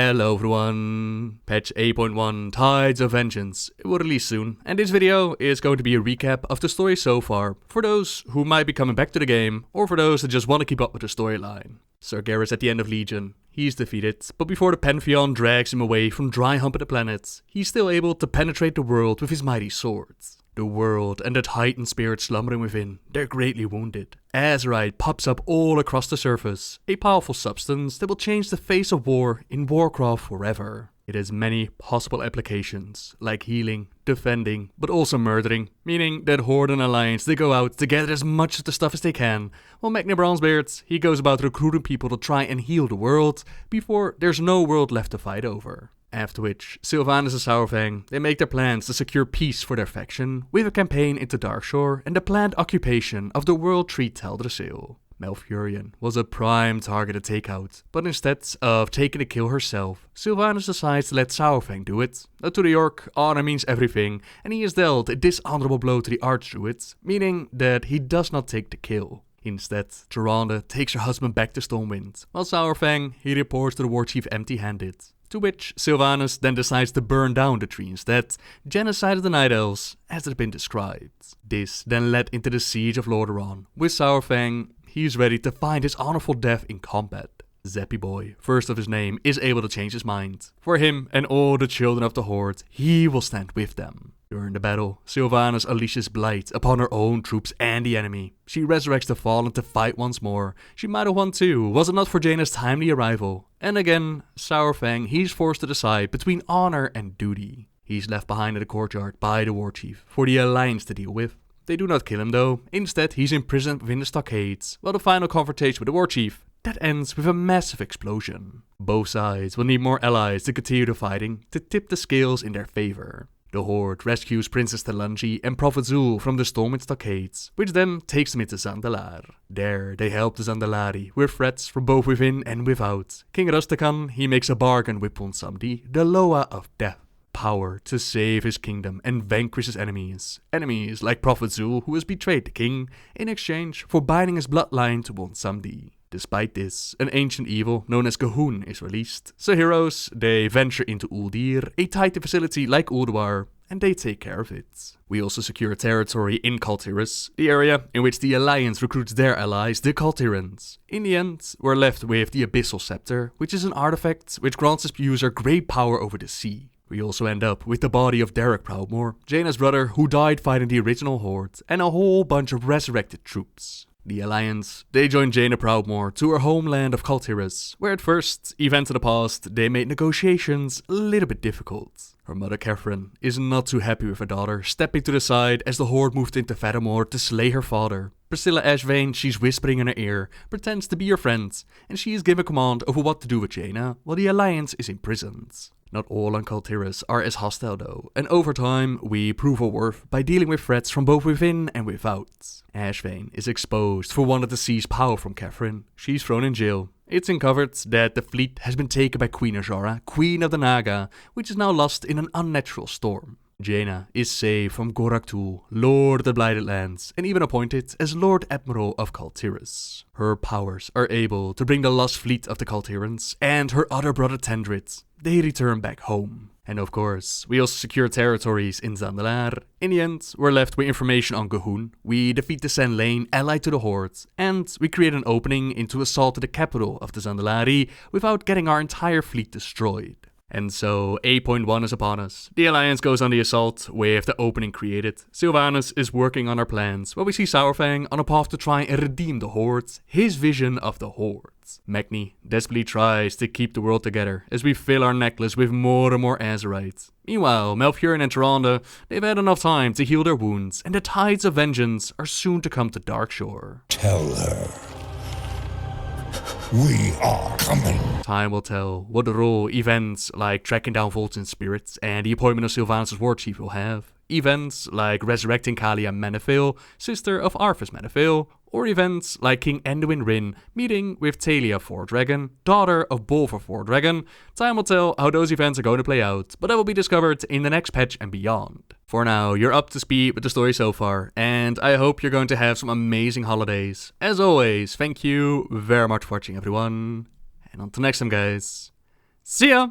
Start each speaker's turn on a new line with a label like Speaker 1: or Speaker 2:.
Speaker 1: Hello everyone, patch 8.1 Tides of Vengeance will release soon, and this video is going to be a recap of the story so far, for those who might be coming back to the game, or for those that just want to keep up with the storyline. Sargeras at the end of Legion, he's defeated, but before the Pantheon drags him away from dry humping the planets, he's still able to penetrate the world with his mighty swords. The world and the Titan spirit slumbering within, they're greatly wounded. Azerite pops up all across the surface, a powerful substance that will change the face of war in Warcraft forever. It has many possible applications, like healing, defending, but also murdering, meaning that Horde and Alliance they go out to gather as much of the stuff as they can, while Magni Bronzebeard, he goes about recruiting people to try and heal the world, before there's no world left to fight over. After which, Sylvanas and Saurfang, they make their plans to secure peace for their faction, with a campaign into Darkshore and the planned occupation of the World Tree Teldrassil. Malfurion was a prime target to take out, but instead of taking the kill herself, Sylvanas decides to let Saurfang do it. Now to the Orc, honor means everything, and he has dealt a dishonorable blow to the Archdruid, meaning that he does not take the kill. Instead, Tyrande takes her husband back to Stormwind, while Saurfang, he reports to the Warchief empty-handed. To which Sylvanas then decides to burn down the tree instead, genocided the Night Elves, as it had been described. This then led into the siege of Lordaeron, with Saurfang, he's ready to find his honorable death in combat. Zappy Boy, first of his name, is able to change his mind. For him and all the children of the Horde, he will stand with them. During the battle, Sylvanas unleashes Blight upon her own troops and the enemy. She resurrects the Fallen to fight once more. She might have won too, was it not for Jaina's timely arrival. And again, Saurfang, he's forced to decide between honor and duty. He's left behind in the courtyard by the Warchief for the Alliance to deal with. They do not kill him though, instead he's imprisoned within the stockades, while the final confrontation with the Warchief, that ends with a massive explosion. Both sides will need more allies to continue the fighting, to tip the scales in their favor. The Horde rescues Princess Talanji and Prophet Zul from the Stormwind stockades, which then takes them into Zandalari. There, they help the Zandalari with threats from both within and without. King Rustichan, he makes a bargain with Ponsamdi, the Loa of Death. Power to save his kingdom and vanquish his enemies. Enemies like Prophet Zul, who has betrayed the king, in exchange for binding his bloodline to Ponsamdi. Despite this, an ancient evil known as Gahun is released, so heroes, they venture into Uldir, a Titan facility like Ulduar, and they take care of it. We also secure territory in Kul Tiran, the area in which the Alliance recruits their allies, the Kul Tirans. In the end, we're left with the Abyssal Scepter, which is an artifact which grants its user great power over the sea. We also end up with the body of Derek Proudmoore, Jaina's brother who died fighting the original Horde, and a whole bunch of resurrected troops. The Alliance, they join Jaina Proudmoore to her homeland of Kul Tiran, where at first, events of the past, they made negotiations a little bit difficult. Her mother Catherine is not too happy with her daughter, stepping to the side as the Horde moved into Fadamore to slay her father. Priscilla Ashvane, she's whispering in her ear, pretends to be her friend, and she is given command over what to do with Jaina, while the Alliance is imprisoned. Not all on Kul Tiran are as hostile though, and over time we prove our worth by dealing with threats from both within and without. Ashvane is exposed for wanting to seize power from Catherine. She's thrown in jail. It's uncovered that the fleet has been taken by Queen Azora, Queen of the Naga, which is now lost in an unnatural storm. Jaina is saved from Goraktul, Lord of the Blighted Lands, and even appointed as Lord Admiral of Kul Tiran. Her powers are able to bring the lost fleet of the Kul Tirans and her other brother Tendrit. They return back home. And of course, we also secure territories in Zandalari. In the end, we're left with information on Gahun. We defeat the Sand Lane allied to the Horde, and we create an opening into assault to the capital of the Zandalari without getting our entire fleet destroyed. And so 8.1 is upon us. The Alliance goes on the assault with the opening created. Sylvanas is working on our plans, while we see Saurfang on a path to try and redeem the Horde, his vision of the Horde. Magni desperately tries to keep the world together as we fill our necklace with more and more Azerite. Meanwhile, Malfurion and Tyrande, they've had enough time to heal their wounds, and the Tides of Vengeance are soon to come to Darkshore.
Speaker 2: Tell her we are coming.
Speaker 1: Time will tell what role events like tracking down Voltan spirits and the appointment of Sylvanas' Warchief will have. Events like resurrecting Kalia Manethil, sister of Arthas Manethil, or events like King Anduin Rin meeting with Talia Fordragon, daughter of Bolvar Fordragon. Time will tell how those events are going to play out, but that will be discovered in the next patch and beyond. For now, you're up to speed with the story so far, and I hope you're going to have some amazing holidays. As always, thank you very much for watching everyone, and until next time guys, See ya!